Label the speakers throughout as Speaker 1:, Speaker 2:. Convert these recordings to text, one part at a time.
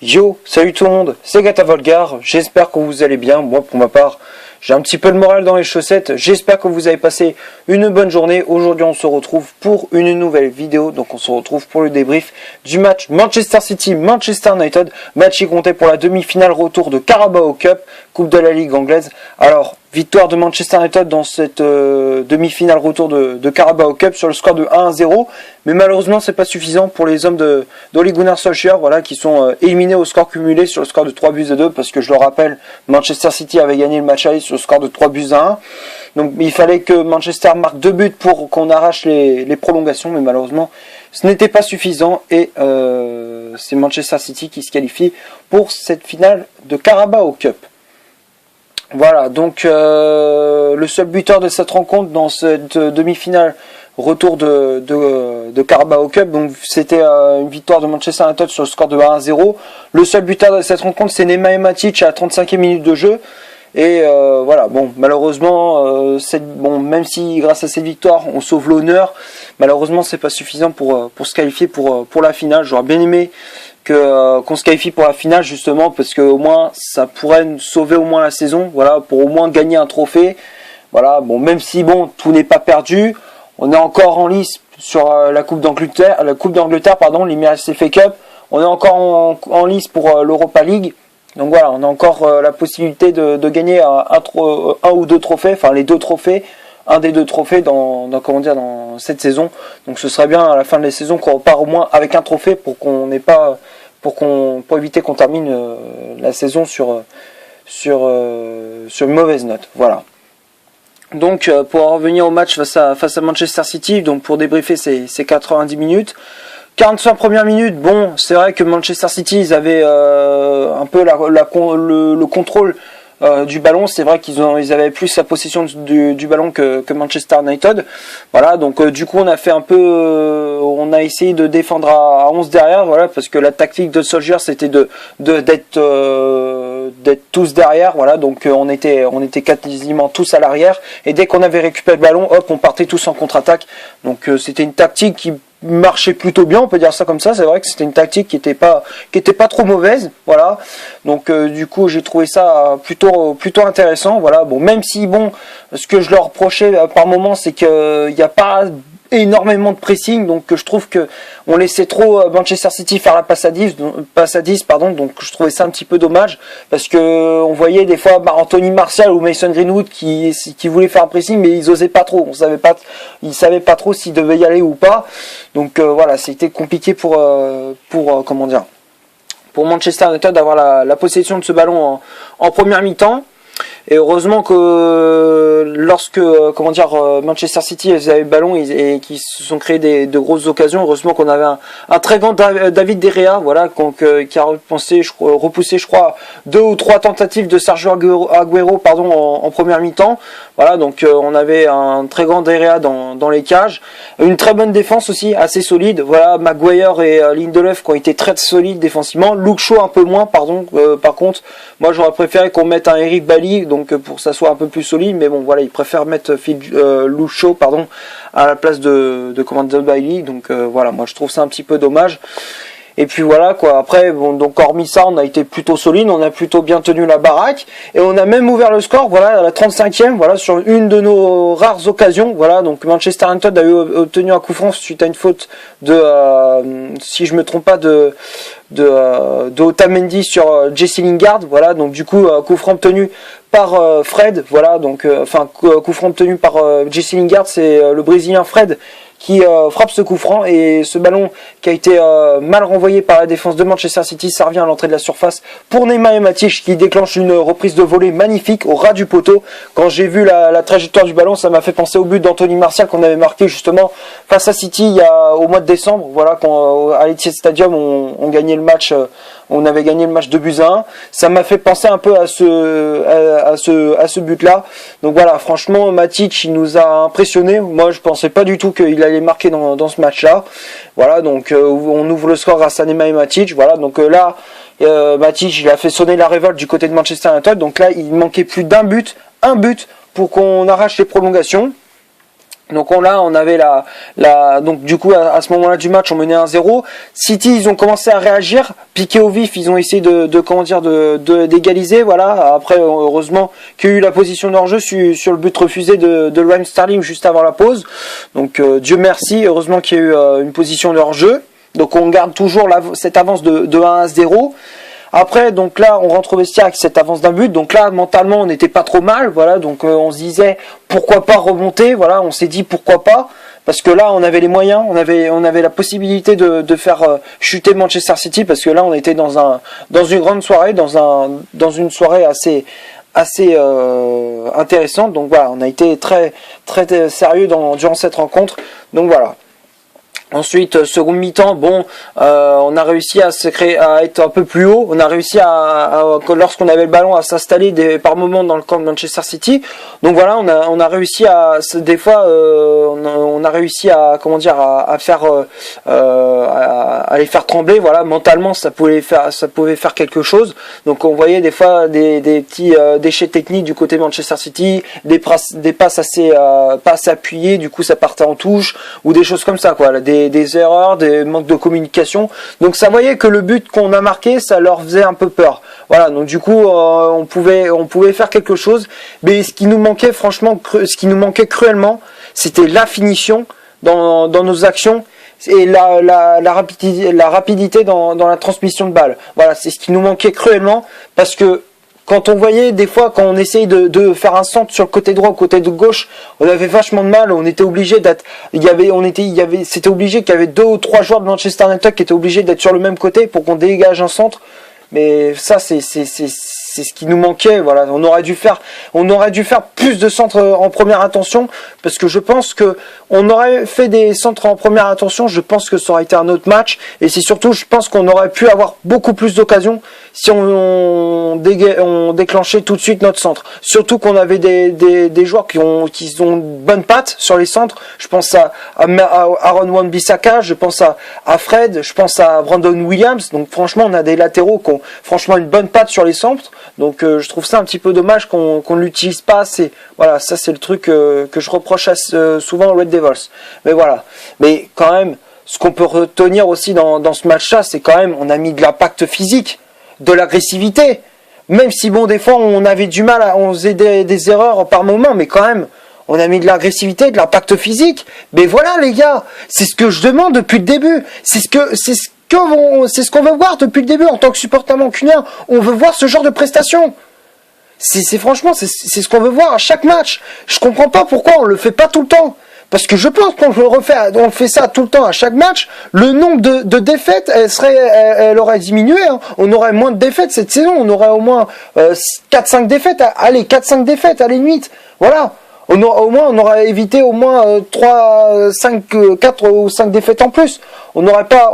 Speaker 1: Yo, salut tout le monde, c'est Gata Volgar, j'espère que vous allez bien. Moi pour ma part, j'ai un petit peu de morale dans les chaussettes, j'espère que vous avez passé une bonne journée. Aujourd'hui on se retrouve pour une nouvelle vidéo, donc on se retrouve pour le débrief du match Manchester City-Manchester United, match qui comptait pour la demi-finale retour de Carabao Cup, Coupe de la Ligue anglaise. Alors, victoire de Manchester United dans cette demi-finale retour de Carabao Cup sur le score de 1-0, mais malheureusement c'est pas suffisant pour les hommes d'Ole Gunnar Solskjaer, voilà, qui sont éliminés au score cumulé sur le score de 3-2, parce que je le rappelle, Manchester City avait gagné le match aller sur le score de 3-1. Donc il fallait que Manchester marque 2 buts pour qu'on arrache les prolongations, mais malheureusement ce n'était pas suffisant et c'est Manchester City qui se qualifie pour cette finale de Carabao Cup. Voilà, donc le seul buteur de cette rencontre dans cette demi-finale retour de Carabao Cup, donc c'était une victoire de Manchester United sur le score de 1-0. Le seul buteur de cette rencontre, c'est Nemanja Matic à la 35e minute de jeu. Et voilà, bon, malheureusement, même si grâce à cette victoire on sauve l'honneur, malheureusement c'est pas suffisant pour se qualifier pour la finale. J'aurais bien aimé qu'on se qualifie pour la finale, justement, parce que au moins ça pourrait nous sauver au moins la saison, voilà, pour au moins gagner un trophée. Voilà, bon, même si bon, tout n'est pas perdu, on est encore en lice sur la Coupe d'Angleterre, l'Emirates FA Cup. On est encore en lice pour l'Europa League. Donc voilà, on a encore la possibilité de gagner un ou deux trophées, enfin les deux trophées, un des deux trophées dans cette saison. Donc ce serait bien à la fin de la saison qu'on repart au moins avec un trophée pour éviter qu'on termine la saison sur une mauvaise note. Voilà. Donc pour en revenir au match face à Manchester City, donc pour débriefer ces 90 minutes. 45 premières minutes, bon, c'est vrai que Manchester City, ils avaient un peu le contrôle du ballon. C'est vrai qu'ils avaient plus la possession du ballon que Manchester United. Voilà, donc du coup on a essayé de défendre à 11 derrière, voilà, parce que la tactique de Solskjaer c'était d'être tous derrière, voilà, donc on était quasiment tous à l'arrière, et dès qu'on avait récupéré le ballon, hop, on partait tous en contre-attaque. Donc c'était une tactique qui marchait plutôt bien, on peut dire ça comme ça. C'est vrai que c'était une tactique qui était pas trop mauvaise, voilà. Donc du coup j'ai trouvé ça plutôt intéressant, voilà. Bon, même si bon, ce que je leur reprochais par moment, c'est que il n'y a pas énormément de pressing, donc je trouve que on laissait trop Manchester City faire la passe à 10, donc je trouvais ça un petit peu dommage, parce que on voyait des fois Anthony Martial ou Mason Greenwood qui voulaient faire un pressing, mais ils osaient pas trop, ils savaient pas trop s'ils devaient y aller ou pas. Donc voilà, c'était compliqué pour Manchester United d'avoir la possession de ce ballon en première mi-temps. Et heureusement que lorsque Manchester City avait le ballon et qu'ils se sont créés de grosses occasions, heureusement qu'on avait un très grand David De Gea, voilà, qui a repoussé je crois 2 ou 3 tentatives de Sergio Aguero en première mi-temps. Voilà, donc on avait un très grand De Gea dans les cages, une très bonne défense aussi, assez solide. Voilà, Maguire et Lindelof qui ont été très solides défensivement. Luke Shaw un peu moins, par contre, moi j'aurais préféré qu'on mette un Eric Bailly, donc pour que ça soit un peu plus solide, mais bon voilà, ils préfèrent mettre Luke Shaw à la place de Bailly, donc voilà, moi je trouve ça un petit peu dommage. Et puis voilà quoi, après bon, donc hormis ça, on a été plutôt solide, on a plutôt bien tenu la baraque, et on a même ouvert le score, voilà, à la 35e, voilà, sur une de nos rares occasions, voilà. Donc Manchester United a obtenu un coup franc suite à une faute si je me trompe pas, de Otamendi sur Jesse Lingard, voilà. Donc du coup coup franc obtenu par Fred, voilà, donc coup franc obtenu par Jesse Lingard, c'est le Brésilien Fred qui frappe ce coup franc, et ce ballon qui a été mal renvoyé par la défense de Manchester City, ça revient à l'entrée de la surface pour Nemanja Matic, qui déclenche une reprise de volée magnifique au ras du poteau. Quand j'ai vu la trajectoire du ballon, ça m'a fait penser au but d'Anthony Martial qu'on avait marqué justement face à City au mois de décembre, voilà, quand à l'Etihad Stadium on gagnait le match. On avait gagné le match 2-1. Ça m'a fait penser un peu à ce but-là. Donc voilà, franchement, Matic, il nous a impressionnés. Moi, je pensais pas du tout qu'il allait marquer dans ce match-là. Voilà, donc on ouvre le score grâce à Nemanja Matic. Voilà, donc là, Matic, il a fait sonner la révolte du côté de Manchester United. Donc là, il manquait plus un but pour qu'on arrache les prolongations. Donc on avait donc du coup à ce moment-là du match on menait 1-0. City ils ont commencé à réagir, piqué au vif, ils ont essayé d'égaliser, voilà. Après heureusement qu'il y a eu la position d'hors-jeu sur le but refusé de Raheem Sterling juste avant la pause. Donc Dieu merci, heureusement qu'il y a eu une position d'hors-jeu. Donc on garde toujours cette avance de 1-0. Après, donc là, on rentre au vestiaire avec cette avance d'un but. Donc là, mentalement, on n'était pas trop mal. Voilà, donc on se disait pourquoi pas remonter. Voilà, on s'est dit pourquoi pas, parce que là, on avait les moyens, on avait la possibilité de faire chuter Manchester City, parce que là, on était dans une grande soirée, dans une soirée assez intéressante. Donc voilà, on a été très très sérieux durant cette rencontre. Donc voilà. Ensuite, seconde mi-temps, bon, on a réussi à être un peu plus haut. On a réussi lorsqu'on avait le ballon, à s'installer par moments dans le camp de Manchester City. Donc voilà, on a réussi à les faire trembler. Voilà, mentalement, ça pouvait faire quelque chose. Donc on voyait des fois des petits déchets techniques du côté Manchester City, des passes pas assez appuyées, du coup ça partait en touche, ou des choses comme ça, quoi. Des erreurs, des manques de communication. Donc ça voyait que le but qu'on a marqué, ça leur faisait un peu peur. Voilà, donc du coup on pouvait faire quelque chose, mais ce qui nous manquait cruellement, c'était la finition dans nos actions et la rapidité dans la transmission de balle. Voilà, c'est ce qui nous manquait cruellement, parce que quand on voyait des fois, quand on essayait de faire un centre sur le côté droit ou côté de gauche, on avait vachement de mal. On était obligé c'était obligé qu'il y avait 2 ou 3 joueurs de Manchester United qui étaient obligés d'être sur le même côté pour qu'on dégage un centre. Mais ça, c'est ce qui nous manquait. Voilà, on aurait dû faire plus de centres en première intention, parce que je pense que on aurait fait des centres en première intention. Je pense que ça aurait été un autre match, et c'est surtout, je pense qu'on aurait pu avoir beaucoup plus d'occasions si on déclenchait tout de suite notre centre. Surtout qu'on avait des joueurs qui ont une bonne patte sur les centres. Je pense à Aaron Wan-Bissaka, je pense à Fred, je pense à Brandon Williams. Donc franchement, on a des latéraux qui ont franchement une bonne patte sur les centres. Donc je trouve ça un petit peu dommage qu'on ne l'utilise pas assez. Voilà, ça c'est le truc que je reproche souvent aux Red Devils. Mais voilà. Mais quand même, ce qu'on peut retenir aussi dans ce match-là, c'est quand même, on a mis de l'impact physique, de l'agressivité. Même si bon, des fois on avait du mal, on faisait des erreurs par moment, mais quand même, on a mis de l'agressivité, de l'impact physique. Mais voilà les gars, c'est ce que je demande depuis le début. C'est ce qu'on veut voir depuis le début en tant que supporter mancunien. On veut voir ce genre de prestations. Franchement, c'est ce qu'on veut voir à chaque match. Je comprends pas pourquoi on le fait pas tout le temps. Parce que je pense qu'on on fait ça tout le temps à chaque match, le nombre de défaites, elle aurait diminué. Hein. On aurait moins de défaites cette saison. On aurait au moins 4-5 défaites. Allez, 4-5 défaites à la limite. Voilà. Au moins, on aurait évité au moins 4 ou 5 défaites en plus. On n'aurait pas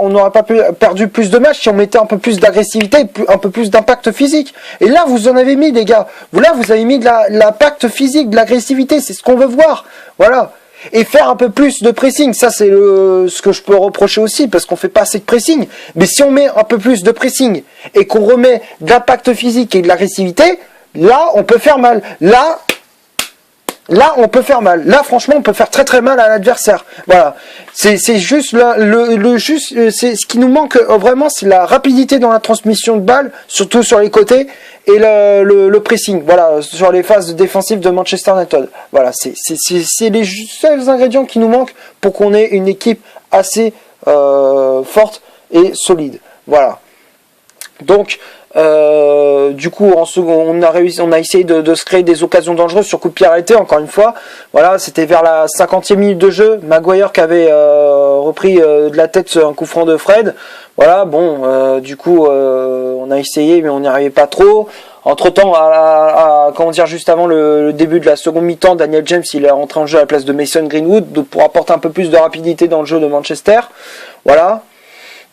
Speaker 1: perdu plus de matchs si on mettait un peu plus d'agressivité, un peu plus d'impact physique. Et là, vous en avez mis, les gars. Vous avez mis de l'impact physique, de l'agressivité. C'est ce qu'on veut voir. Voilà. Et faire un peu plus de pressing, ça c'est ce que je peux reprocher aussi, parce qu'on fait pas assez de pressing. Mais si on met un peu plus de pressing et qu'on remet de l'impact physique et de l'agressivité, là on peut faire mal. Là, on peut faire mal. Là, franchement, on peut faire très très mal à l'adversaire. Voilà. C'est juste c'est ce qui nous manque vraiment, c'est la rapidité dans la transmission de balle, surtout sur les côtés, et le pressing. Voilà, sur les phases défensives de Manchester United. Voilà, c'est les seuls ingrédients qui nous manquent pour qu'on ait une équipe assez forte et solide. Voilà. Donc du coup, en second, on a essayé de se créer des occasions dangereuses sur coup de pied arrêté, encore une fois. Voilà, c'était vers la 50e minute de jeu. Maguire qui avait repris de la tête un coup franc de Fred. Voilà, bon, du coup, on a essayé, mais on n'y arrivait pas trop. Entre-temps, juste avant le début de la seconde mi-temps, Daniel James, il est rentré en jeu à la place de Mason Greenwood pour apporter un peu plus de rapidité dans le jeu de Manchester. Voilà.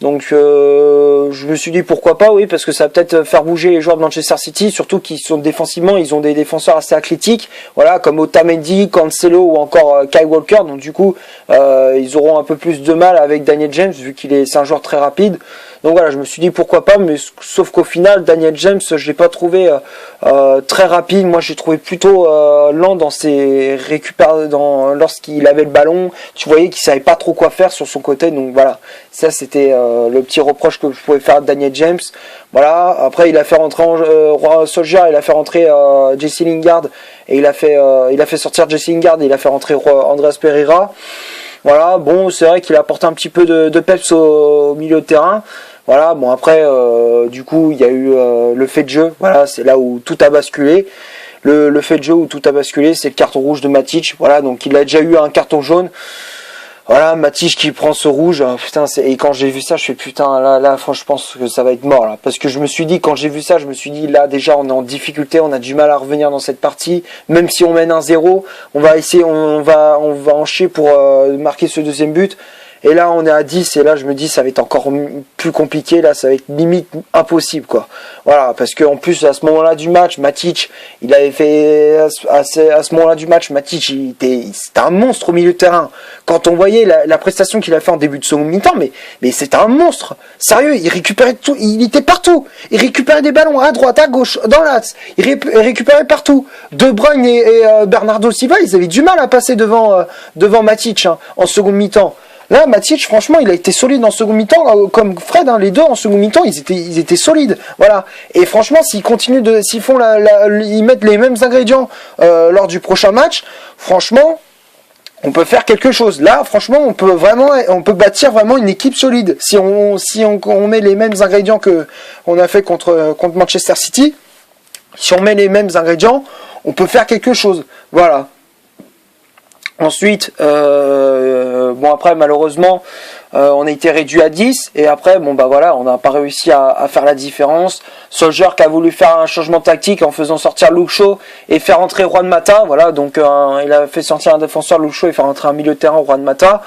Speaker 1: Donc je me suis dit pourquoi pas, oui, parce que ça va peut-être faire bouger les joueurs de Manchester City, surtout qu'ils sont défensivement, ils ont des défenseurs assez athlétiques, voilà, comme Otamendi, Cancelo ou encore Kyle Walker. Donc du coup, ils auront un peu plus de mal avec Daniel James vu c'est un joueur très rapide. Donc voilà, je me suis dit pourquoi pas, mais sauf qu'au final, Daniel James, je l'ai pas trouvé très rapide. Moi, j'ai trouvé plutôt lent dans ses lorsqu'il avait le ballon. Tu voyais qu'il savait pas trop quoi faire sur son côté. Donc voilà, ça c'était le petit reproche que je pouvais faire à Daniel James. Voilà. Après, il a fait rentrer Solskjaer, il a fait rentrer Jesse Lingard et il a fait sortir Jesse Lingard et il a fait rentrer Andreas Pereira. Voilà, bon, c'est vrai qu'il a apporté un petit peu de peps au milieu de terrain. Voilà, bon après, du coup, il y a eu le fait de jeu. Voilà, c'est là où tout a basculé. Le fait de jeu où tout a basculé, c'est le carton rouge de Matic. Voilà, donc il a déjà eu un carton jaune. Voilà, Matic qui prend ce rouge. Putain, et quand j'ai vu ça, je fais putain, là, franchement, je pense que ça va être mort là. Parce que je me suis dit, quand j'ai vu ça, je me suis dit, là, déjà, on est en difficulté, on a du mal à revenir dans cette partie. Même si on mène 1-0, on va essayer, on va en chier pour marquer ce deuxième but. Et là, on est à 10, et là, je me dis, ça va être encore plus compliqué, là, ça va être limite impossible, quoi. Voilà, parce qu'en plus, à ce moment-là du match, Matic, il avait fait, à ce moment-là du match, Matic, c'était un monstre au milieu de terrain. Quand on voyait la prestation qu'il a fait en début de seconde mi-temps, mais c'était un monstre. Sérieux, il récupérait tout, il était partout. Il récupérait des ballons à droite, à gauche, dans l'axe. Il récupérait partout. De Bruyne et Bernardo Silva, ils avaient du mal à passer devant Matic, hein, en seconde mi-temps. Là, Matic, franchement, il a été solide en second mi-temps, comme Fred, hein, les deux en second mi-temps, ils étaient solides, voilà. Et franchement, s'ils ils mettent les mêmes ingrédients lors du prochain match, franchement, on peut faire quelque chose. Là, franchement, on peut bâtir vraiment une équipe solide. Si on met les mêmes ingrédients que on a fait contre Manchester City, si on met les mêmes ingrédients, on peut faire quelque chose, voilà. Ensuite, après malheureusement, on a été réduit à 10 et après on n'a pas réussi à faire la différence. Solskjaer qui a voulu faire un changement tactique en faisant sortir Luke Shaw et faire entrer Juan Mata, voilà, donc il a fait sortir un défenseur Luke Shaw et faire entrer un milieu de terrain Juan Mata.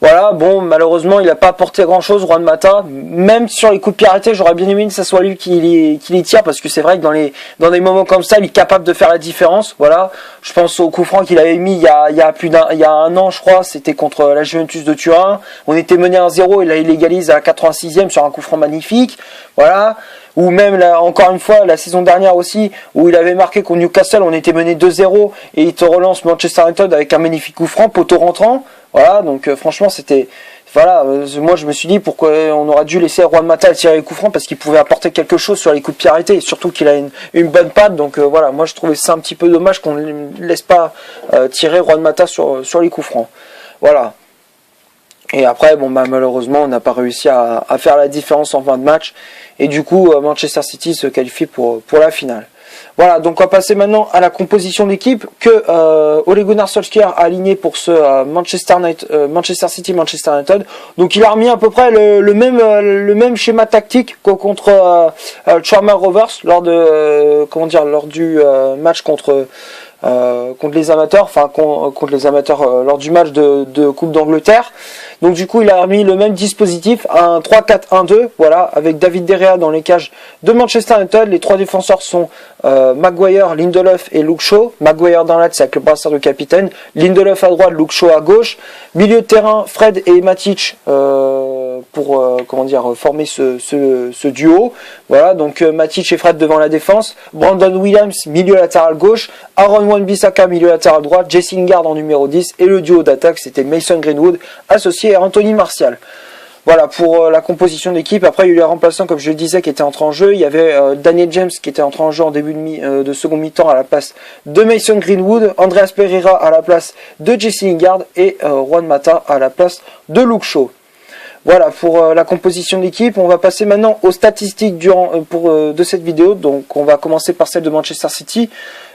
Speaker 1: Voilà, bon, malheureusement, il n'a pas apporté grand-chose, Juan Mata. Même sur les coups de pied arrêtés, j'aurais bien aimé que ça soit lui qui les tire, parce que c'est vrai que dans des moments comme ça, il est capable de faire la différence. Voilà, je pense au coup franc qu'il avait mis il y a un an, je crois, c'était contre la Juventus de Turin. On était mené 1-0 et là, il égalise à la 86e sur un coup franc magnifique. Voilà. Ou même là, encore une fois la saison dernière aussi, où il avait marqué contre Newcastle, on était mené 2-0 et il te relance Manchester United avec un magnifique coup franc, poteau rentrant. Voilà, donc franchement c'était, voilà, moi je me suis dit pourquoi on aurait dû laisser Juan Mata tirer les coups francs, parce qu'il pouvait apporter quelque chose sur les coups de pied arrêtés, et surtout qu'il a une bonne patte. Donc voilà, moi je trouvais ça un petit peu dommage qu'on ne laisse pas tirer Juan Mata sur les coups francs. Voilà. Et après, malheureusement, on n'a pas réussi à faire la différence en fin de match. Et du coup, Manchester City se qualifie pour la finale. Voilà, donc on va passer maintenant à la composition d'équipe que Ole Gunnar Solskjaer a aligné pour ce Manchester City Manchester United. Donc il a remis à peu près le même schéma tactique que contre Tranmere Rovers lors du match contre les amateurs, lors du match de Coupe d'Angleterre. Donc du coup, il a remis le même dispositif, un 3-4-1-2, voilà, avec David De Gea dans les cages de Manchester United. Les trois défenseurs sont Maguire, Lindelof et Luke Shaw. Maguire dans l'axe avec le brassard de capitaine, Lindelof à droite, Luke Shaw à gauche. Milieu de terrain, Fred et Matic pour former ce duo. Voilà, donc Matic et Fred devant la défense, Brandon Williams milieu latéral gauche, Aaron Wan-Bissaka milieu latéral droit, Jesse Lingard en numéro 10 et le duo d'attaque c'était Mason Greenwood associé à Anthony Martial. Voilà pour la composition d'équipe. Après il y a eu les remplaçants comme je le disais qui étaient entrés en jeu. Il y avait Daniel James qui était entré en jeu en début de second mi-temps à la place de Mason Greenwood, Andreas Pereira à la place de Jesse Lingard et Juan Mata à la place de Luke Shaw. Voilà pour la composition de l'équipe. On va passer maintenant aux statistiques de cette vidéo. Donc on va commencer par celle de Manchester City.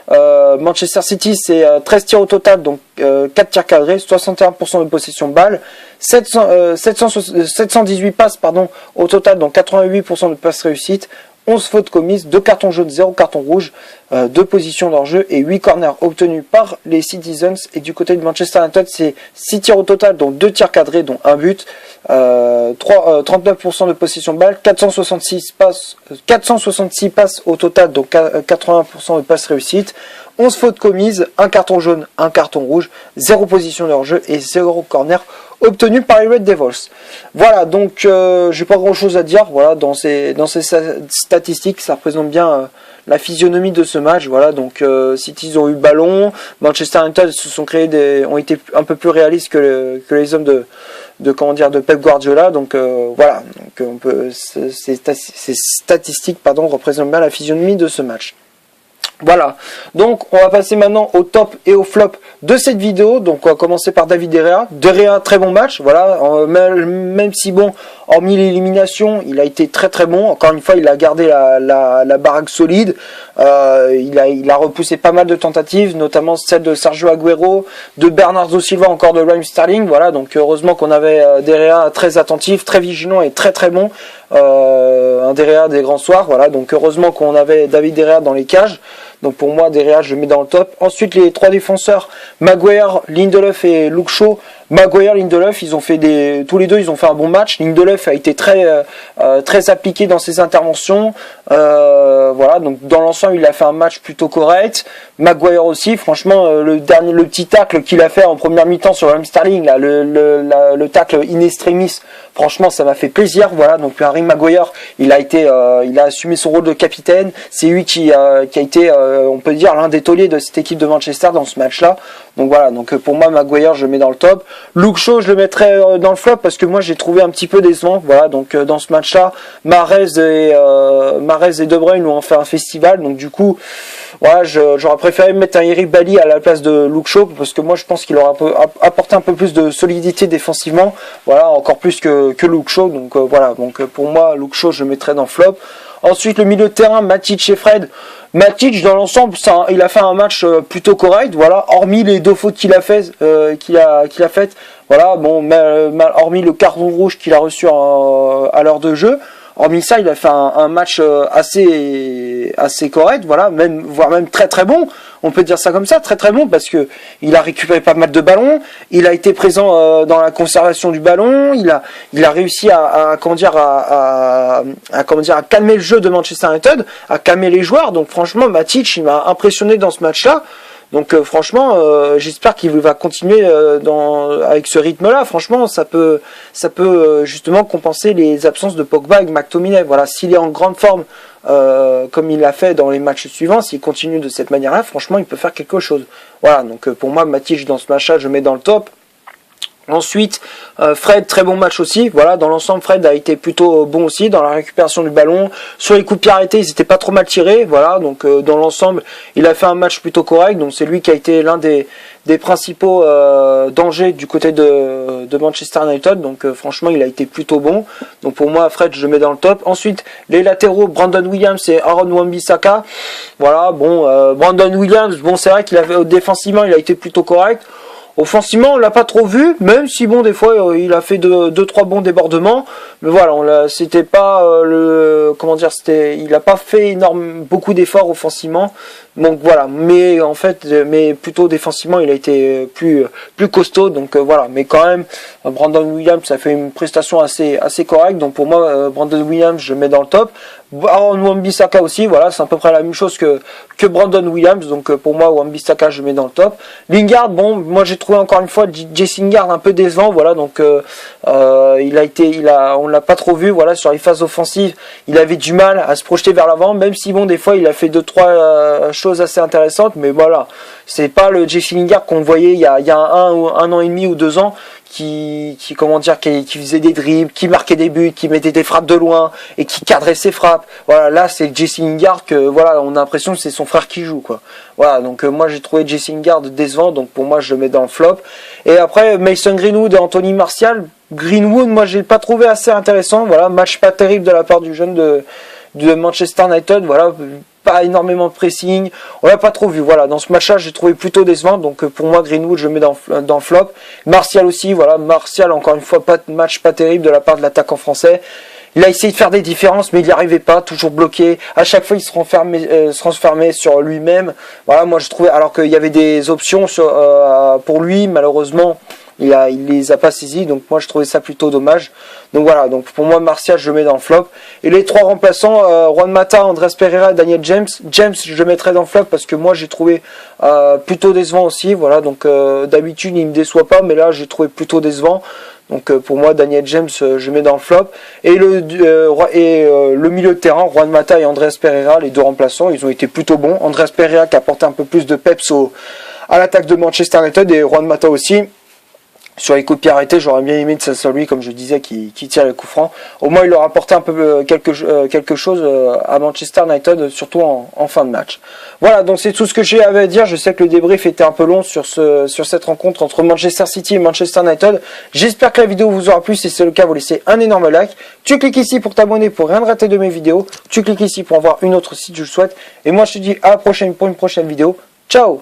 Speaker 1: Manchester City c'est 13 tirs au total, donc 4 tirs cadrés, 61% de possession de balle, 718 passes au total, donc 88% de passes réussites, 11 fautes commises, 2 cartons jaunes, 0 carton rouge, 2 positions d'hors-jeu et 8 corners obtenus par les Citizens. Et du côté de Manchester United, c'est 6 tirs au total, dont 2 tirs cadrés, dont 1 but, 39% de possession de balle, 466 passes au total, donc 80% de passes réussites, 11 fautes commises, 1 carton jaune, 1 carton rouge, 0 position de hors-jeu et 0 corner obtenu par les Red Devils. Voilà, donc j'ai pas grand chose à dire. Voilà, dans ces statistiques, ça représente bien la physionomie de ce match. Voilà, donc City ils ont eu le ballon, Manchester United ont été un peu plus réalistes que les hommes de Pep Guardiola. Donc voilà, donc ces statistiques représentent bien la physionomie de ce match. Voilà, donc on va passer maintenant au top et au flop de cette vidéo. Donc on va commencer par David De Gea. De Gea, très bon match, voilà, même si bon, hormis l'élimination, il a été très très bon. Encore une fois, il a gardé la baraque solide. Il a repoussé pas mal de tentatives, notamment celle de Sergio Aguero, de Bernardo Silva, encore de Raheem Sterling. Voilà, donc heureusement qu'on avait De Gea très attentif, très vigilant et très très bon. Un De Gea des grands soirs, voilà, donc heureusement qu'on avait David De Gea dans les cages. Donc pour moi, De Gea, je le mets dans le top. Ensuite, les trois défenseurs, Maguire, Lindelof et Luke Shaw. Maguire, Lindelof, tous les deux, ils ont fait un bon match. Lindelof a été très appliqué dans ses interventions. Voilà, donc dans l'ensemble, il a fait un match plutôt correct. Maguire aussi, franchement, le petit tacle qu'il a fait en première mi-temps sur Raheem Sterling, là, le tacle in extremis, franchement, ça m'a fait plaisir. Voilà, donc Harry Maguire, il a assumé son rôle de capitaine. C'est lui qui a été, on peut dire, l'un des tauliers de cette équipe de Manchester dans ce match-là. Donc voilà, donc pour moi, Maguire, je le mets dans le top. Luke Shaw, je le mettrais dans le flop parce que moi, j'ai trouvé un petit peu décevant. Voilà, donc dans ce match-là, Mahrez et De Bruyne ont fait un festival. Donc du coup, voilà, j'aurais préféré mettre un Eric Bailly à la place de Luke Shaw parce que moi, je pense qu'il aurait apporté un peu plus de solidité défensivement. Voilà, encore plus que Luke Shaw. Donc voilà, donc pour moi, Luke Shaw, je le mettrais dans le flop. Ensuite, le milieu de terrain, Matic et Fred. Matic, dans l'ensemble, il a fait un match plutôt correct, voilà, hormis les 2 fautes qu'il a faites, voilà, bon, hormis le carton rouge qu'il a reçu à l'heure de jeu. Hormis ça, il a fait un match assez correct, voilà, voire même très très bon. On peut dire ça comme ça, très très bon, parce que il a récupéré pas mal de ballons, il a été présent dans la conservation du ballon, il a réussi à calmer le jeu de Manchester United, à calmer les joueurs. Donc franchement, Matic, il m'a impressionné dans ce match-là. Donc franchement, j'espère qu'il va continuer avec ce rythme-là. Franchement, ça peut justement compenser les absences de Pogba et McTominay. Voilà, s'il est en grande forme, comme il l'a fait dans les matchs suivants, s'il continue de cette manière-là, franchement, il peut faire quelque chose. Voilà, donc pour moi, Matic dans ce match-là, je mets dans le top. Ensuite, Fred, très bon match aussi. Voilà, dans l'ensemble, Fred a été plutôt bon aussi dans la récupération du ballon. Sur les coups de pied arrêtés, ils étaient pas trop mal tirés. Voilà, donc dans l'ensemble, il a fait un match plutôt correct. Donc c'est lui qui a été l'un des principaux dangers du côté de Manchester United. Donc franchement, il a été plutôt bon. Donc pour moi, Fred, je le mets dans le top. Ensuite, les latéraux, Brandon Williams et Aaron Wan-Bissaka. Voilà, bon, Brandon Williams, bon, c'est vrai qu'il avait défensivement, il a été plutôt correct. Offensivement, on l'a pas trop vu, même si bon, des fois, il a fait 2-3 bons débordements. Mais voilà, c'était pas il a pas fait beaucoup d'efforts offensivement. Donc voilà, mais plutôt défensivement, il a été plus costaud. Donc voilà, mais quand même, Brandon Williams a fait une prestation assez correcte. Donc pour moi, Brandon Williams, je le mets dans le top. Aaron Wan-Bissaka aussi, voilà, c'est à peu près la même chose que Brandon Williams. Donc pour moi, Wan-Bissaka, je le mets dans le top. Lingard, bon, moi j'ai trouvé encore une fois Jesse Lingard un peu décevant, voilà, donc on l'a pas trop vu, voilà, sur les phases offensives, il avait du mal à se projeter vers l'avant, même si bon, des fois il a fait 2-3 choses assez intéressantes, mais voilà, c'est pas le Jesse Lingard qu'on voyait il y a un an et demi ou 2 ans, qui faisait des dribbles, qui marquait des buts, qui mettait des frappes de loin et qui cadrait ses frappes. Voilà, là c'est Jesse Lingard que voilà, on a l'impression que c'est son frère qui joue, quoi. Voilà, donc moi j'ai trouvé Jesse Lingard décevant, donc pour moi je le mets dans le flop. Et après Mason Greenwood et Anthony Martial. Greenwood, moi j'ai pas trouvé assez intéressant. Voilà, match pas terrible de la part du jeune de Manchester United. Voilà, pas énormément de pressing, on l'a pas trop vu. Voilà, dans ce match-là, j'ai trouvé plutôt décevant. Donc pour moi, Greenwood, je le mets dans le flop. Martial aussi, voilà, Martial encore une fois, match pas terrible de la part de l'attaquant français. Il a essayé de faire des différences, mais il n'y arrivait pas, toujours bloqué. À chaque fois, il se renfermait sur lui-même. Voilà, moi je trouvais, alors qu'il y avait des options pour lui, malheureusement, il les a pas saisies. Donc moi je trouvais ça plutôt dommage. Donc voilà, donc pour moi Martial je le mets dans le flop. Et les trois remplaçants, Juan Mata, Andrés Pereira et Daniel James. James je le mettrais dans le flop parce que moi j'ai trouvé plutôt décevant aussi. Voilà, donc d'habitude il me déçoit pas, mais là j'ai trouvé plutôt décevant. Donc pour moi Daniel James je mets dans le flop. Et le milieu de terrain, Juan Mata et Andrés Pereira, les deux remplaçants, ils ont été plutôt bons. Andrés Pereira qui a apporté un peu plus de peps à l'attaque de Manchester United, et Juan Mata aussi. Sur les coups de pied arrêtés, j'aurais bien aimé que ça soit lui, comme je disais, qui tire les coups francs. Au moins, il leur a apporté un peu quelque chose à Manchester United, surtout en fin de match. Voilà, donc c'est tout ce que j'ai à dire. Je sais que le débrief était un peu long sur cette rencontre entre Manchester City et Manchester United. J'espère que la vidéo vous aura plu. Si c'est le cas, vous laissez un énorme like. Tu cliques ici pour t'abonner pour rien rater de mes vidéos. Tu cliques ici pour en voir une autre si tu le souhaites. Et moi, je te dis à la prochaine pour une prochaine vidéo. Ciao!